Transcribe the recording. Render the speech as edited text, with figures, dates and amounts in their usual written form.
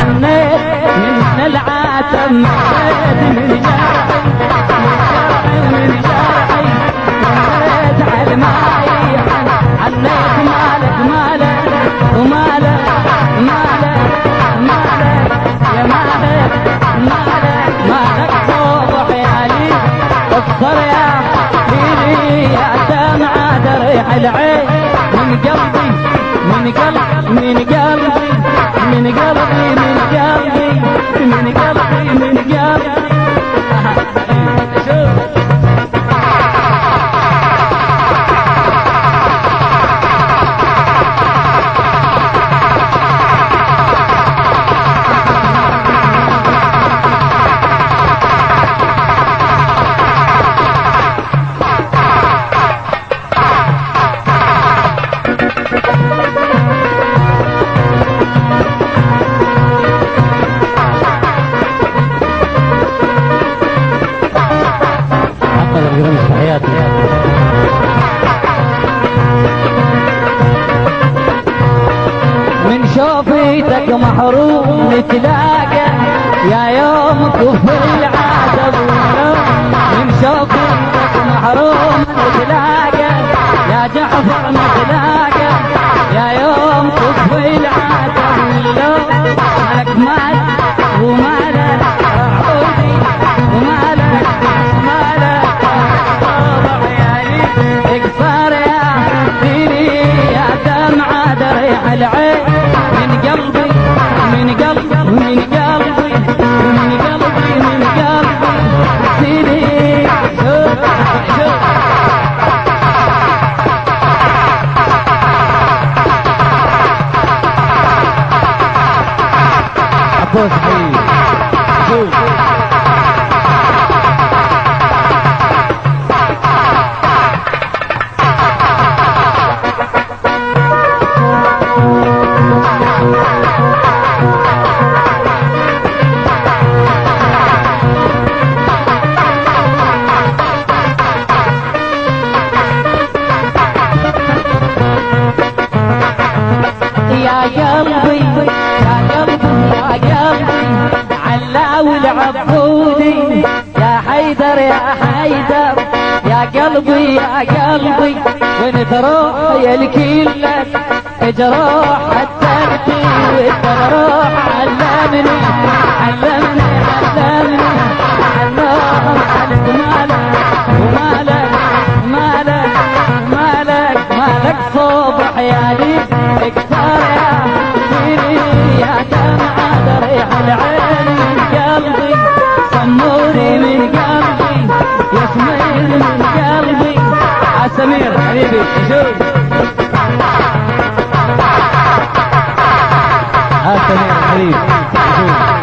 حنيت من العتم من جرحي من جرحي حنيت على الماي حنيت مالك مالك ومالك مالك مالك يا مالك مالك مالك صوب حيالي اصبر يا ليلي يا دمعة دريح العين من قلبي من قلبي من قلبي من قلبي من قلبي من قلبي من قلبي من شوفيتك محروم نتلاقى يا يوم كفر العادة من شوفيتك محروم نتلاقى يا جعفر نتلاقى يا يوم كفر العادة مالك مالك ومالك عودي ومالك مالك صوب عيالي اقصر يا ديني يا دمعة دريح العين من قلبي من قلبي من قلبي من قلبي من قلبي ديني شوف شوف عباس حبيب شوف يا قلبي يا قلبي يا قلبي علاوي العبودي يا حيدر يا حيدر يا قلبي يا قلبي وين تروح يا الكلك جروح الترتي والتروح علمني علمني علمني اللهم عليك مالك ومالك مالك مالك مالك صوب حيالي اكثر يا سيدي يا دمعة دريح العين من قلبي سموري من قلبي يا سمير من قلبي عسمير حبيبي شوف سمير حبيبي شوف